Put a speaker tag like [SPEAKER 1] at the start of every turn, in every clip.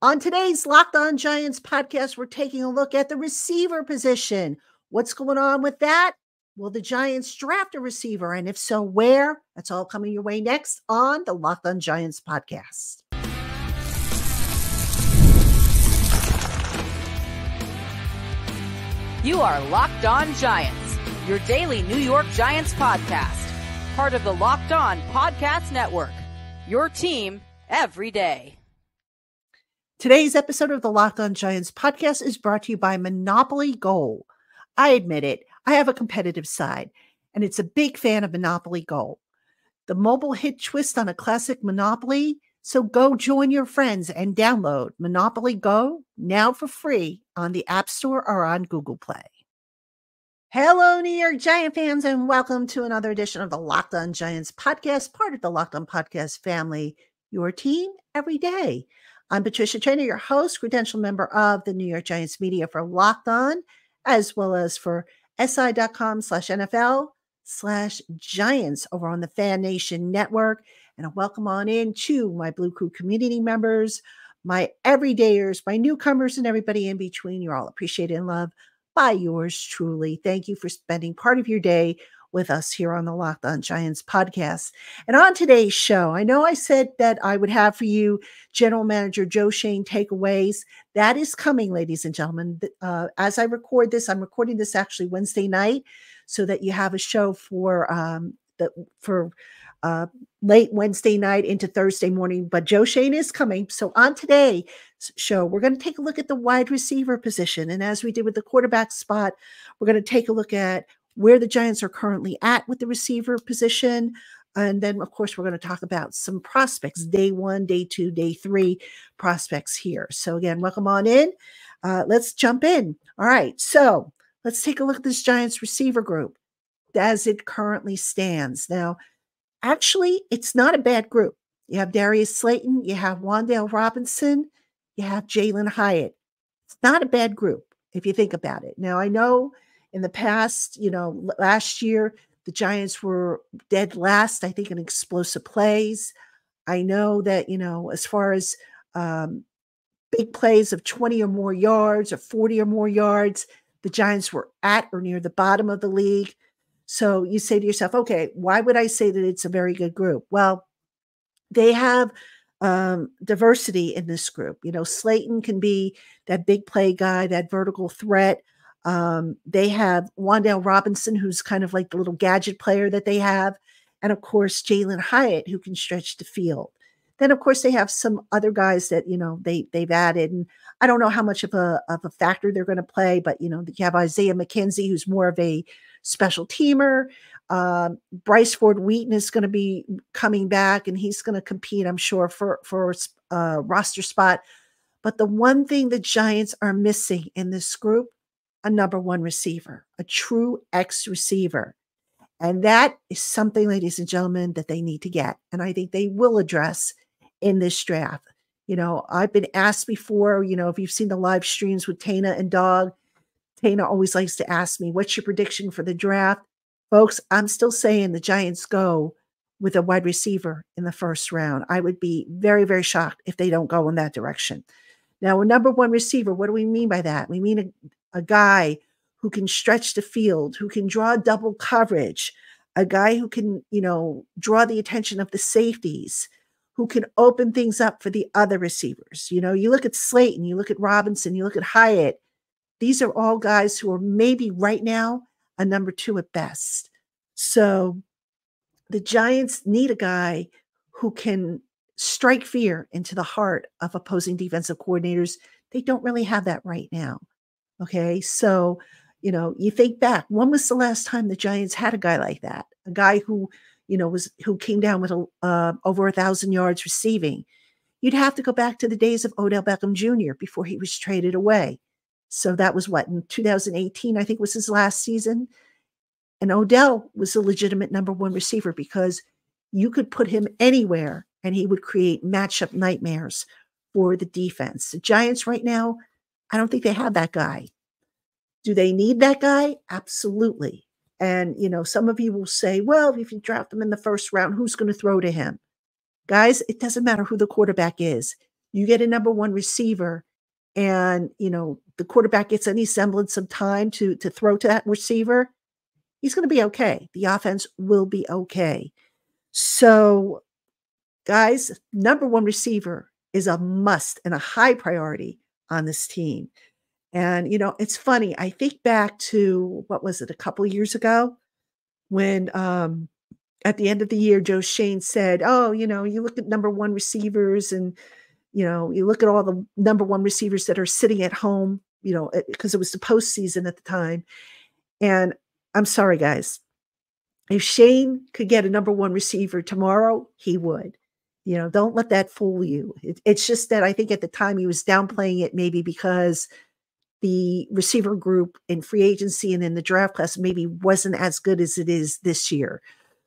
[SPEAKER 1] On today's Locked On Giants podcast, we're taking a look at the receiver position. What's going on with that? Will the Giants draft a receiver? And if so, where? That's all coming your way next on the Locked On Giants podcast.
[SPEAKER 2] You are Locked On Giants, your daily New York Giants podcast. Part of the Locked On Podcast Network, your team every day.
[SPEAKER 1] Today's episode of the Locked On Giants podcast is brought to you by Monopoly Go. I admit it, I have a competitive side, and it's a big fan of Monopoly Go. The mobile hit twist on a classic Monopoly, so go join your friends and download Monopoly Go now for free on the App Store or on Google Play. Hello, New York Giant fans, and welcome to another edition of the Locked On Giants podcast, part of the Locked On Podcast family, your team every day. I'm Patricia Traynor, your host, credential member of the New York Giants media for Locked On, as well as for si.com/NFL/Giants over on the Fan Nation Network. And a welcome on in to my Blue Crew community members, my everydayers, my newcomers, and everybody in between. You're all appreciated and loved by yours truly. Thank you for spending part of your day with us here on the Locked On Giants podcast. And on today's show, I know I said that I would have for you General Manager Joe Schoen takeaways. That is coming, ladies and gentlemen. As I record this, I'm recording this actually Wednesday night so that you have a show for late Wednesday night into Thursday morning. But Joe Schoen is coming. So on today's show, we're going to take a look at the wide receiver position. And as we did with the quarterback spot, we're going to take a look at where the Giants are currently at with the receiver position. And then, of course, we're going to talk about some prospects, day 1, day 2, day 3 prospects here. So again, welcome on in. Let's jump in. All right. So let's take a look at this Giants receiver group as it currently stands. Now, actually, it's not a bad group. You have Darius Slayton, you have Wan'Dale Robinson, you have Jalin Hyatt. It's not a bad group if you think about it. Now, I know in the past, last year, the Giants were dead last, I think, in explosive plays. I know that, as far as big plays of 20 or more yards or 40 or more yards, the Giants were at or near the bottom of the league. So you say to yourself, okay, why would I say that it's a very good group? Well, they have diversity in this group. Slayton can be that big play guy, that vertical threat. They have Wan'Dale Robinson, who's kind of like the little gadget player that they have. And of course, Jalin Hyatt, who can stretch the field. Then, of course, they have some other guys that, they've added. And I don't know how much of a factor they're going to play, but, you have Isaiah McKenzie, who's more of a special teamer. Bryce Ford Wheaton is going to be coming back, and he's going to compete, I'm sure, for a roster spot. But the one thing the Giants are missing in this group, a number one receiver, a true X receiver. And that is something, ladies and gentlemen, that they need to get. And I think they will address in this draft. I've been asked before, if you've seen the live streams with Tana and Dog, Tana always likes to ask me, what's your prediction for the draft? Folks, I'm still saying the Giants go with a wide receiver in the first round. I would be very, very shocked if they don't go in that direction. Now, a number one receiver, what do we mean by that? We mean a guy who can stretch the field, who can draw double coverage, a guy who can, draw the attention of the safeties, who can open things up for the other receivers. You look at Slayton, you look at Robinson, you look at Hyatt. These are all guys who are maybe right now a number 2 at best. So the Giants need a guy who can strike fear into the heart of opposing defensive coordinators. They don't really have that right now. Okay. So, you think back, when was the last time the Giants had a guy like that? A guy who, who came down with over 1,000 yards receiving. You'd have to go back to the days of Odell Beckham Jr. before he was traded away. So that was in 2018, I think was his last season. And Odell was a legitimate number one receiver because you could put him anywhere and he would create matchup nightmares for the defense. The Giants right now, I don't think they have that guy. Do they need that guy? Absolutely. And, some of you will say, well, if you draft him in the first round, who's going to throw to him? Guys, it doesn't matter who the quarterback is. You get a number one receiver, and the quarterback gets any semblance of time to throw to that receiver, he's going to be okay. The offense will be okay. So, guys, number one receiver is a must and a high priority on this team. And it's funny. I think back to, what was it, a couple of years ago, when at the end of the year, Joe Shane said, "Oh, you look at number one receivers, and you look at all the number one receivers that are sitting at home, because it was the postseason at the time." And I'm sorry, guys. If Shane could get a number one receiver tomorrow, he would. Don't let that fool you. It's just that I think at the time he was downplaying it, maybe because the receiver group in free agency and in the draft class maybe wasn't as good as it is this year.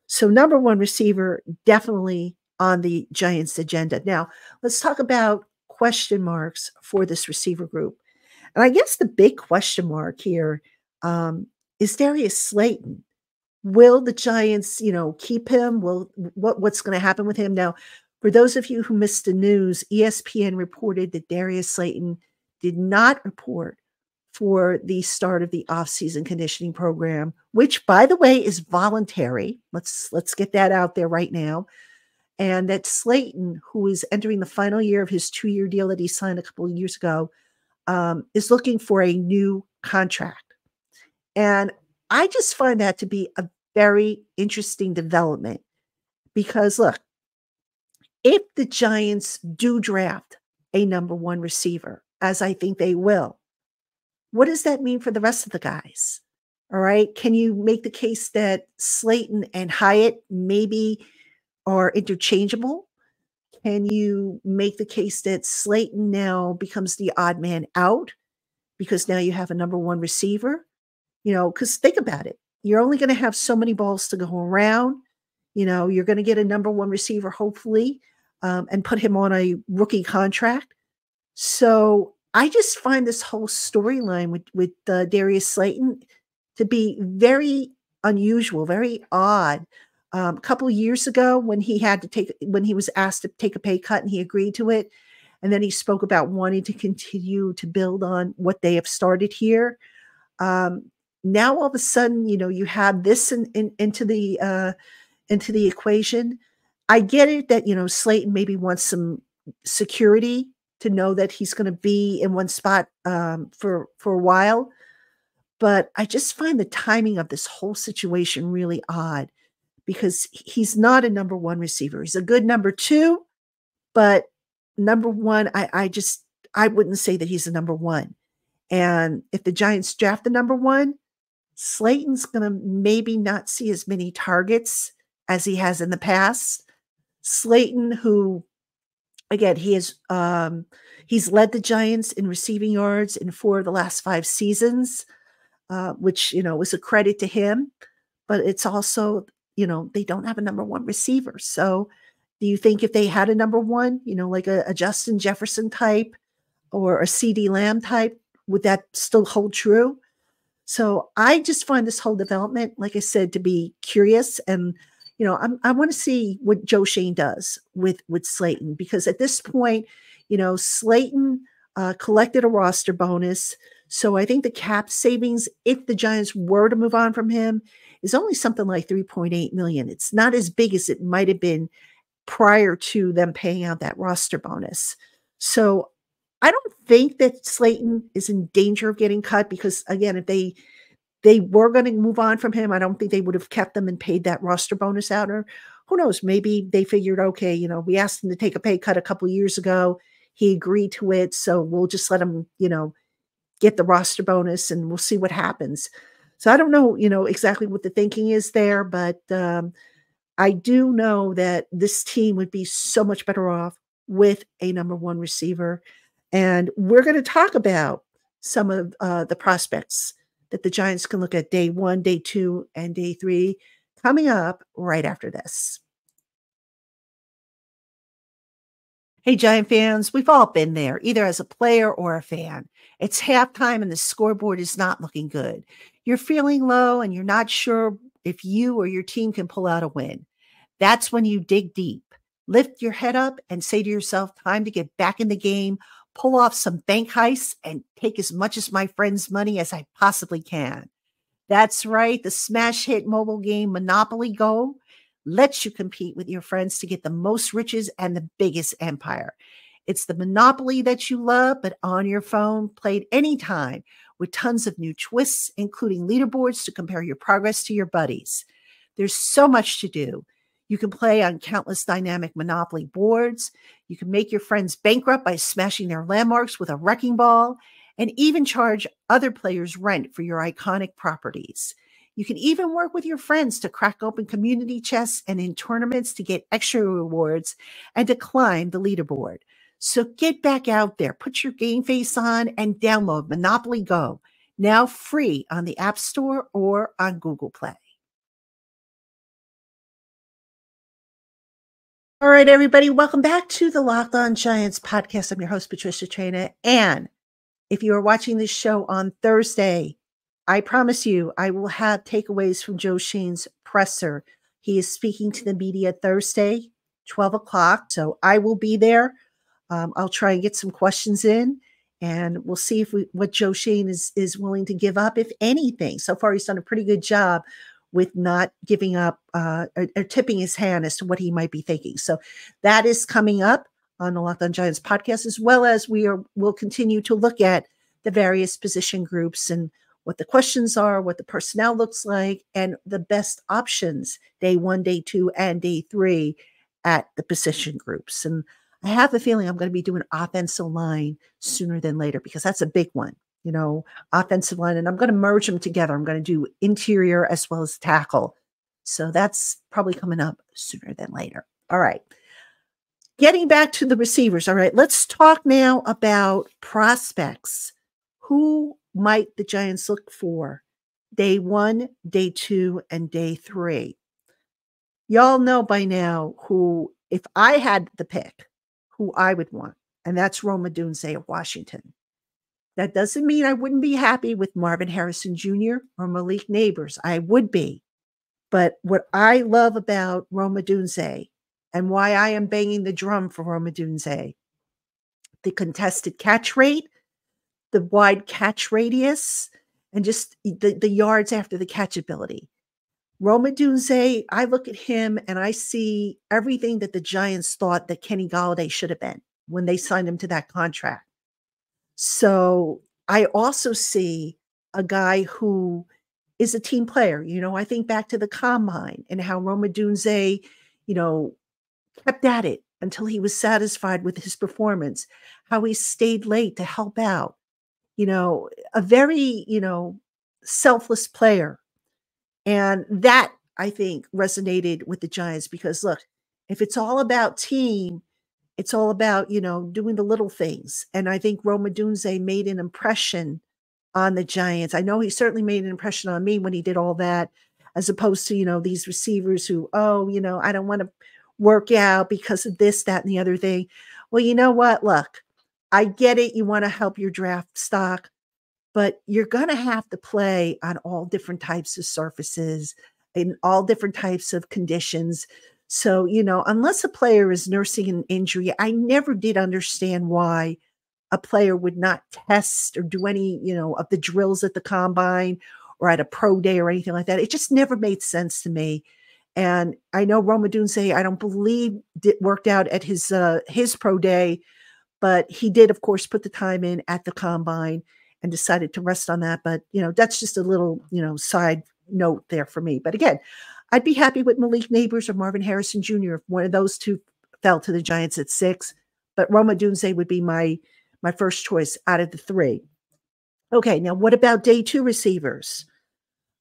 [SPEAKER 1] So number one receiver, definitely on the Giants' agenda. Now, let's talk about question marks for this receiver group. And I guess the big question mark here is Darius Slayton. Will the Giants, keep him? What's going to happen with him? Now, for those of you who missed the news, ESPN reported that Darius Slayton did not report for the start of the off-season conditioning program, which, by the way, is voluntary. Let's get that out there right now. And that Slayton, who is entering the final year of his 2-year deal that he signed a couple of years ago, is looking for a new contract. And I just find that to be a very interesting development because, look, if the Giants do draft a number one receiver, as I think they will, what does that mean for the rest of the guys? All right. Can you make the case that Slayton and Hyatt maybe are interchangeable? Can you make the case that Slayton now becomes the odd man out because now you have a number one receiver? Because think about it. You're only going to have so many balls to go around. You're going to get a number one receiver, hopefully, and put him on a rookie contract. So I just find this whole storyline with Darius Slayton to be very unusual, very odd. A couple of years ago, when he was asked to take a pay cut and he agreed to it, and then he spoke about wanting to continue to build on what they have started here. Now all of a sudden, you have this into the equation. I get it that Slayton maybe wants some security to know that he's going to be in one spot for a while, but I just find the timing of this whole situation really odd because he's not a number one receiver. He's a good number two, but number one, I wouldn't say that he's a number one. And if the Giants draft the number one, Slayton's going to maybe not see as many targets as he has in the past. Slayton, who, again, he's led the Giants in receiving yards in 4 of the last 5 seasons, which, was a credit to him. But it's also, they don't have a number one receiver. So do you think if they had a number one, like a Justin Jefferson type or a CD Lamb type, would that still hold true? So I just find this whole development, like I said, to be curious. And, I want to see what Joe Shane does with Slayton, because at this point, Slayton collected a roster bonus. So I think the cap savings, if the Giants were to move on from him, is only something like $3.8 million. It's not as big as it might have been prior to them paying out that roster bonus. So I don't think that Slayton is in danger of getting cut because, again, if they were going to move on from him, I don't think they would have kept them and paid that roster bonus out. Or who knows, maybe they figured, okay, we asked him to take a pay cut a couple of years ago. He agreed to it. So we'll just let him, get the roster bonus and we'll see what happens. So I don't know, exactly what the thinking is there, but I do know that this team would be so much better off with a number one receiver. And we're going to talk about some of the prospects that the Giants can look at day 1, day 2, and day 3 coming up right after this. Hey, Giant fans, we've all been there, either as a player or a fan. It's halftime and the scoreboard is not looking good. You're feeling low and you're not sure if you or your team can pull out a win. That's when you dig deep. Lift your head up and say to yourself, time to get back in the game, pull off some bank heists, and take as much of my friends' money as I possibly can. That's right. The smash hit mobile game Monopoly Go lets you compete with your friends to get the most riches and the biggest empire. It's the Monopoly that you love, but on your phone, played anytime with tons of new twists, including leaderboards to compare your progress to your buddies. There's so much to do. You can play on countless dynamic Monopoly boards. You can make your friends bankrupt by smashing their landmarks with a wrecking ball, and even charge other players rent for your iconic properties. You can even work with your friends to crack open community chests and in tournaments to get extra rewards and to climb the leaderboard. So get back out there, put your game face on, and download Monopoly Go, now free on the App Store or on Google Play. All right, everybody, welcome back to the Locked On Giants podcast. I'm your host, Patricia Traina, and if you are watching this show on Thursday, I promise you I will have takeaways from Joe Schoen's presser. He is speaking to the media Thursday, 12 o'clock. So I will be there. I'll try and get some questions in, and we'll see if what Joe Schoen is willing to give up, if anything. So far, he's done a pretty good job with not giving up or tipping his hand as to what he might be thinking. So that is coming up on the Locked On Giants podcast, as well as we'll continue to look at the various position groups and what the questions are, what the personnel looks like, and the best options day 1, day 2, and day 3 at the position groups. And I have a feeling I'm going to be doing offensive line sooner than later, because that's a big one, offensive line, and I'm going to merge them together. I'm going to do interior as well as tackle. So that's probably coming up sooner than later. All right. Getting back to the receivers. All right, let's talk now about prospects. Who might the Giants look for day 1, day 2, and day 3? Y'all know by now who, if I had the pick, who I would want, and that's Rome Odunze of Washington. That doesn't mean I wouldn't be happy with Marvin Harrison Jr. or Malik Neighbors. I would be. But what I love about Rome Odunze, and why I am banging the drum for Rome Odunze, the contested catch rate, the wide catch radius, and just the yards after the catch ability. Rome Odunze, I look at him and I see everything that the Giants thought that Kenny Golladay should have been when they signed him to that contract. So I also see a guy who is a team player. I think back to the combine and how Rome Odunze, kept at it until he was satisfied with his performance, how he stayed late to help out, a very, selfless player. And that, I think, resonated with the Giants, because look, if it's all about team, it's all about, doing the little things. And I think Rome Odunze made an impression on the Giants. I know he certainly made an impression on me when he did all that, as opposed to, these receivers who, I don't want to work out because of this, that, and the other thing. Well, you know what? Look, I get it. You want to help your draft stock, but you're going to have to play on all different types of surfaces in all different types of conditions. So, unless a player is nursing an injury, I never did understand why a player would not test or do any, of the drills at the combine or at a pro day or anything like that. It just never made sense to me. And I know Rome Odunze, I don't believe it worked out at his pro day, but he did, of course, put the time in at the combine and decided to rest on that. But, that's just a little, side note there for me. But again, I'd be happy with Malik Neighbors or Marvin Harrison Jr. if one of those two fell to the Giants at 6. But Rome Odunze would be my first choice out of the 3. Okay, now what about day 2 receivers?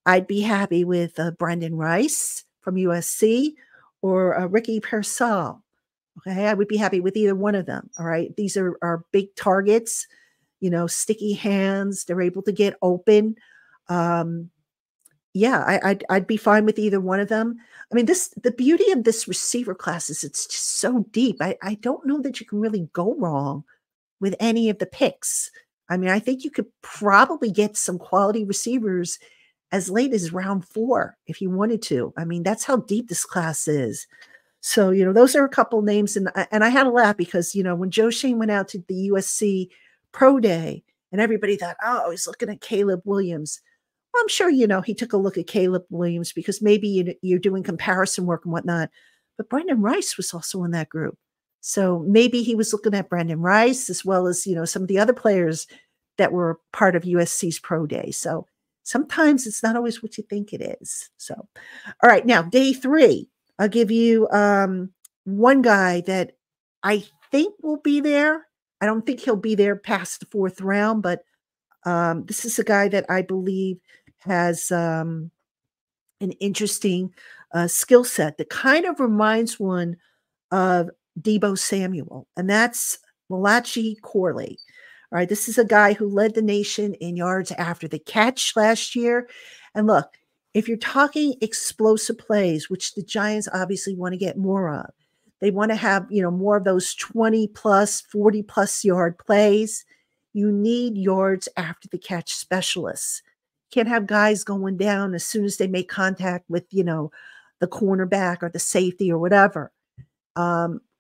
[SPEAKER 1] I'd be happy with Brandon Rice from USC or Ricky Pearsall. Okay, I would be happy with either one of them. All right, these are big targets, sticky hands. They're able to get open. I'd be fine with either one of them. I mean, the beauty of this receiver class is it's just so deep. I don't know that you can really go wrong with any of the picks. I mean, I think you could probably get some quality receivers as late as round 4 if you wanted to. I mean, that's how deep this class is. So, those are a couple names. And I had a laugh because, when Joe Shane went out to the USC Pro Day and everybody thought, oh, he's looking at Caleb Williams. Well, I'm sure, he took a look at Caleb Williams because maybe you're doing comparison work and whatnot. But Brandon Rice was also in that group. So maybe he was looking at Brandon Rice as well as, some of the other players that were part of USC's Pro Day. So sometimes it's not always what you think it is. So, all right, now day 3. I'll give you one guy that I think will be there. I don't think he'll be there past the 4th round, but this is a guy that I believe has an interesting skill set that kind of reminds one of Deebo Samuel, and that's Malachi Corley. All right, this is a guy who led the nation in yards after the catch last year. And look, if you're talking explosive plays, which the Giants obviously want to get more of, they want to have, more of those 20 plus, 40 plus yard plays. You need yards after the catch specialists. Can't have guys going down as soon as they make contact with, the cornerback or the safety or whatever.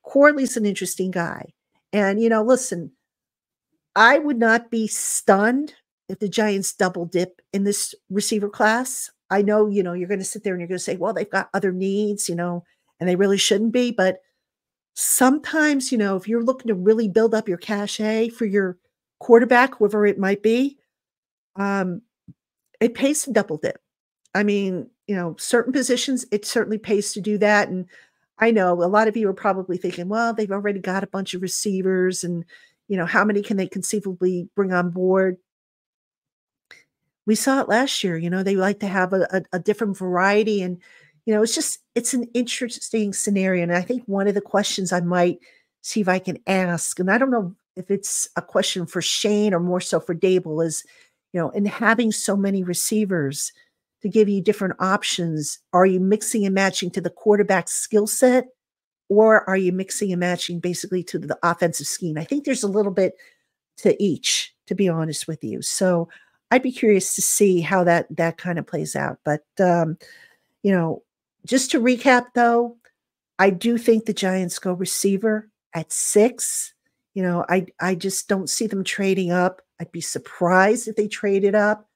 [SPEAKER 1] Corley's an interesting guy. And, listen, I would not be stunned if the Giants double dip in this receiver class. I know, you're going to sit there and you're going to say, well, they've got other needs, and they really shouldn't be. But sometimes, if you're looking to really build up your cachet for your quarterback, whoever it might be, it pays to double dip. I mean, certain positions, it certainly pays to do that. And I know a lot of you are probably thinking, well, they've already got a bunch of receivers and, how many can they conceivably bring on board? We saw it last year, they like to have a different variety. And, it's an interesting scenario. And I think one of the questions I might see if I can ask, and I don't know if it's a question for Shane or more so for Dable, is, in having so many receivers to give you different options, are you mixing and matching to the quarterback's skill set, or are you mixing and matching basically to the offensive scheme? I think there's a little bit to each, to be honest with you. So I'd be curious to see how that kind of plays out. But, just to recap, though, I do think the Giants go receiver at 6. I just don't see them trading up. I'd be surprised if they traded up.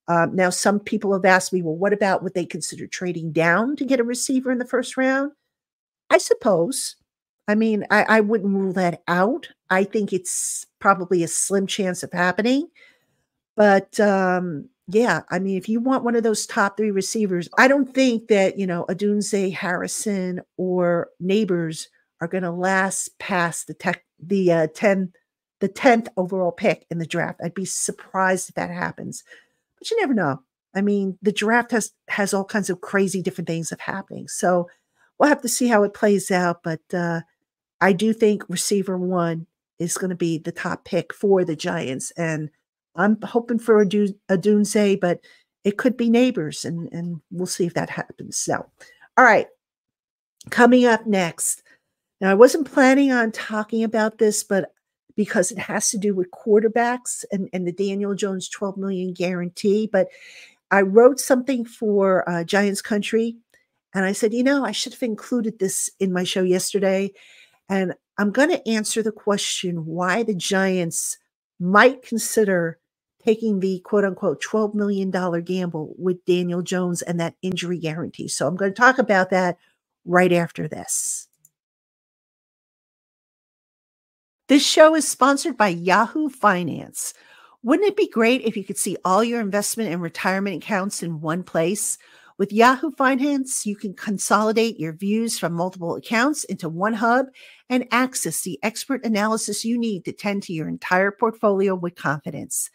[SPEAKER 1] Now, some people have asked me, well, what about would they consider trading down to get a receiver in the 1st round? I suppose. I mean, I wouldn't rule that out. I think it's probably a slim chance of happening. But yeah, I mean, if you want one of those top 3 receivers, I don't think that, Odunze, Harrison, or Neighbors are going to last past the 10th overall pick in the draft. I'd be surprised if that happens. But you never know. I mean, the draft has all kinds of crazy different things happening. So we'll have to see how it plays out. But I do think receiver 1 is going to be the top pick for the Giants. And I'm hoping for Odunze, but it could be Neighbors. And we'll see if that happens. So, all right. Coming up next. Now, I wasn't planning on talking about this, but because it has to do with quarterbacks and the Daniel Jones $12 million guarantee. But I wrote something for Giants Country, and I said, I should have included this in my show yesterday. And I'm going to answer the question why the Giants might consider taking the quote-unquote $12 million gamble with Daniel Jones and that injury guarantee. So I'm going to talk about that right after this. This show is sponsored by Yahoo Finance. Wouldn't it be great if you could see all your investment and retirement accounts in one place? With Yahoo Finance, you can consolidate your views from multiple accounts into one hub and access the expert analysis you need to tend to your entire portfolio with confidence.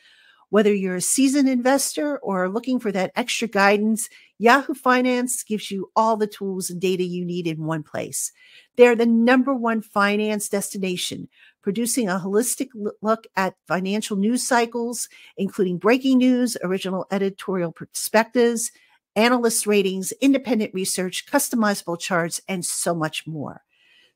[SPEAKER 1] Whether you're a seasoned investor or are looking for that extra guidance, Yahoo Finance gives you all the tools and data you need in one place. They're the #1 finance destination, producing a holistic look at financial news cycles, including breaking news, original editorial perspectives, analyst ratings, independent research, customizable charts, and so much more.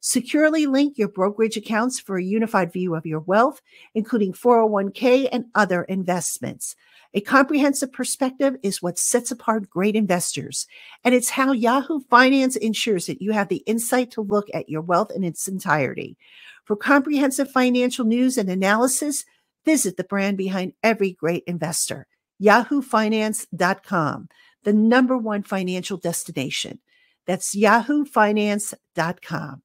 [SPEAKER 1] Securely link your brokerage accounts for a unified view of your wealth, including 401k and other investments. A comprehensive perspective is what sets apart great investors, and it's how Yahoo Finance ensures that you have the insight to look at your wealth in its entirety. For comprehensive financial news and analysis, visit the brand behind every great investor, yahoofinance.com, the #1 financial destination. That's yahoofinance.com.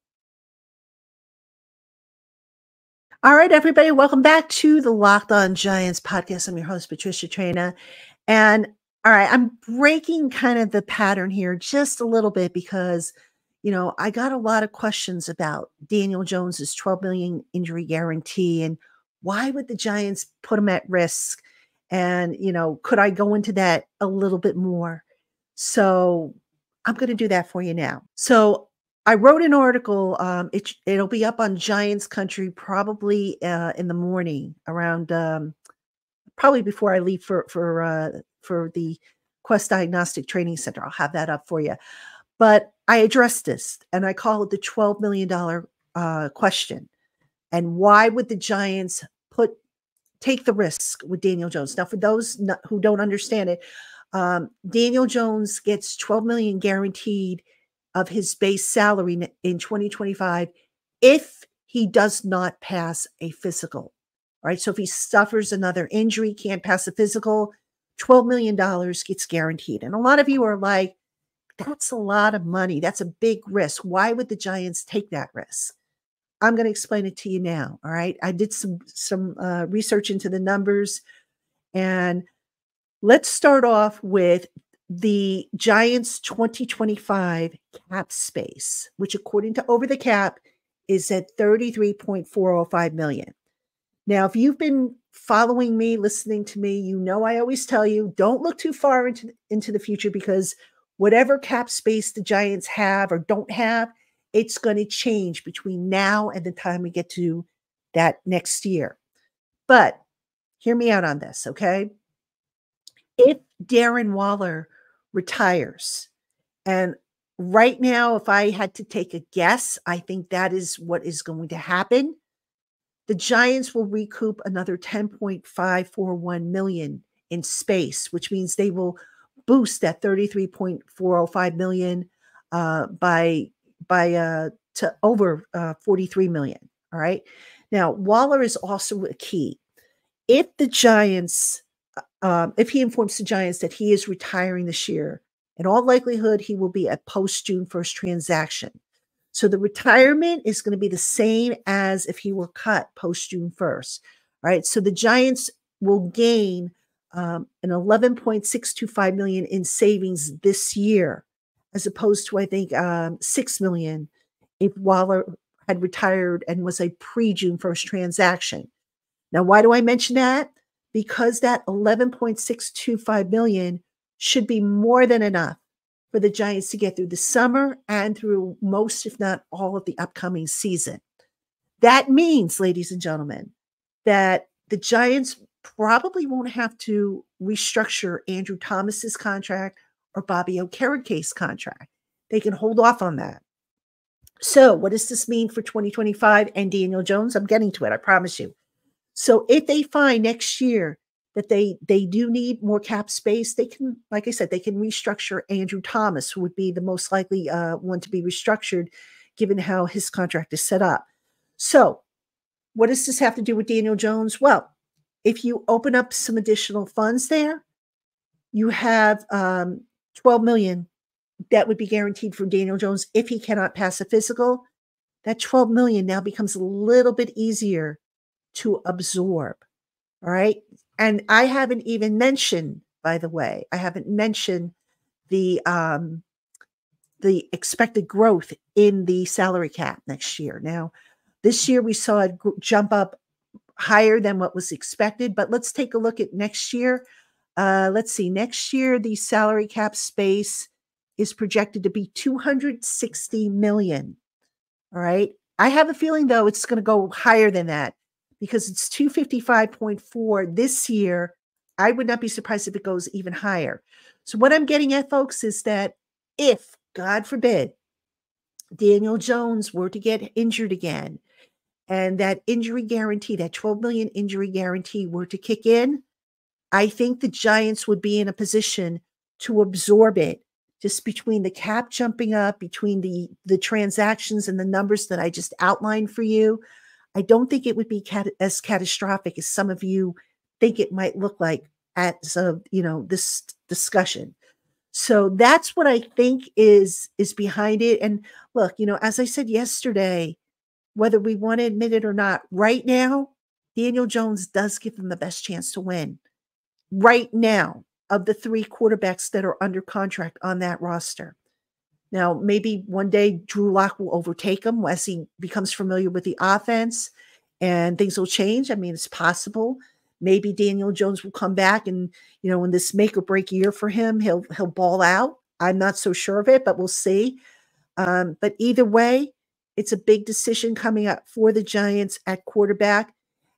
[SPEAKER 1] All right, everybody, welcome back to the Locked On Giants podcast. I'm your host, Patricia Traina. And all right, I'm breaking kind of the pattern here just a little bit because, I got a lot of questions about Daniel Jones's $12 million injury guarantee and why would the Giants put him at risk? And, could I go into that a little bit more? So I'm going to do that for you now. So I wrote an article. It'll be up on Giants Country probably in the morning around probably before I leave for the Quest Diagnostic Training Center. I'll have that up for you. But I addressed this and I call it the $12 million question. And why would the Giants take the risk with Daniel Jones? Now, for those who don't understand it, Daniel Jones gets $12 million guaranteed of his base salary in 2025 if he does not pass a physical. All right. So if he suffers another injury, can't pass a physical, $12 million gets guaranteed. And a lot of you are like, that's a lot of money. That's a big risk. Why would the Giants take that risk? I'm going to explain it to you now. All right. I did some research into the numbers, and let's start off with the Giants 2025 cap space, which according to Over the Cap is at $33.405 million. Now, if you've been following me, listening to me, I always tell you, don't look too far into the future, because whatever cap space the Giants have or don't have, it's going to change between now and the time we get to that next year. But hear me out on this, okay? If Darren Waller retires, and right now, if I had to take a guess, I think that is what is going to happen. The Giants will recoup another $10.541 million in space, which means they will boost that $33.405 million to over $43 million. All right. Now, Waller is also a key. If the Giants, if he informs the Giants that he is retiring this year, in all likelihood, he will be a post-June 1st transaction. So the retirement is going to be the same as if he were cut post-June 1st. All right. So the Giants will gain an $11.625 million in savings this year, as opposed to, I think, $6 million if Waller had retired and was a pre-June 1st transaction. Now, why do I mention that? Because that $11.625 million should be more than enough for the Giants to get through the summer and through most, if not all, of the upcoming season. That means, ladies and gentlemen, that the Giants probably won't have to restructure Andrew Thomas's contract or Bobby Okereke's contract. They can hold off on that. So what does this mean for 2025 and Daniel Jones? I'm getting to it, I promise you. So if they find next year that they do need more cap space, they can, like I said, they can restructure Andrew Thomas, who would be the most likely one to be restructured given how his contract is set up. So what does this have to do with Daniel Jones? Well, if you open up some additional funds there, you have $12 million that would be guaranteed for Daniel Jones if he cannot pass a physical. That $12 million now becomes a little bit easier to absorb. All right. And I haven't even mentioned, by the way, the expected growth in the salary cap next year. Now, this year we saw it jump up higher than what was expected, but let's take a look at next year. Let's see. Next year, the salary cap space is projected to be $260 million. All right. I have a feeling, though, it's going to go higher than that because it's 255.4 this year. I would not be surprised if it goes even higher. So what I'm getting at, folks, is that if, God forbid, Daniel Jones were to get injured again, and that injury guarantee, that 12 million injury guarantee were to kick in, I think the Giants would be in a position to absorb it, just between the cap jumping up, between the transactions and the numbers that I just outlined for you. I don't think it would be as catastrophic as some of you think it might look like as of, this discussion. So that's what I think is behind it. And look, as I said yesterday, whether we want to admit it or not, right now, Daniel Jones does give them the best chance to win. Right now, of the 3 quarterbacks that are under contract on that roster. Now, maybe one day Drew Lock will overtake him as he becomes familiar with the offense and things will change. I mean, it's possible. Maybe Daniel Jones will come back and, in this make or break year for him, he'll ball out. I'm not so sure of it, but we'll see. But either way, it's a big decision coming up for the Giants at quarterback.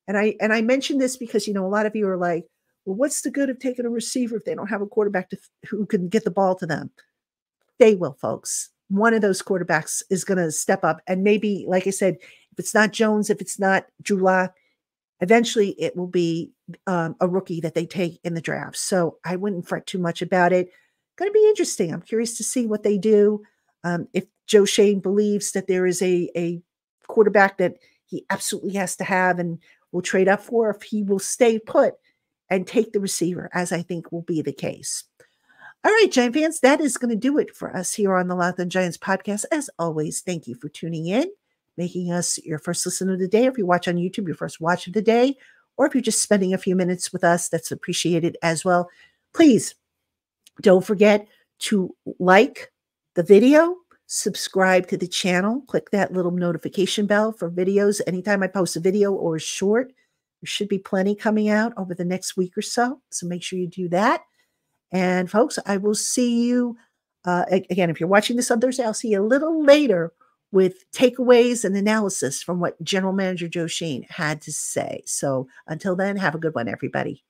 [SPEAKER 1] And I mentioned this because, a lot of you are like, well, what's the good of taking a receiver if they don't have a quarterback who can get the ball to them? They will, folks. One of those quarterbacks is going to step up. And maybe, like I said, if it's not Jones, if it's not Drew Lock, eventually it will be a rookie that they take in the draft. So I wouldn't fret too much about it. Going to be interesting. I'm curious to see what they do. If Joe Schoen believes that there is a quarterback that he absolutely has to have and will trade up for, if he will stay put and take the receiver, as I think will be the case. All right, Giant fans, that is going to do it for us here on the Locked On Giants podcast. As always, thank you for tuning in, making us your first listen of the day. If you watch on YouTube, your first watch of the day, or if you're just spending a few minutes with us, that's appreciated as well. Please don't forget to like the video, subscribe to the channel, click that little notification bell for videos. Anytime I post a video or a short, there should be plenty coming out over the next week or so. So make sure you do that. And folks, I will see you again. If you're watching this on Thursday, I'll see you a little later with takeaways and analysis from what General Manager Joe Schoen had to say. So until then, have a good one, everybody.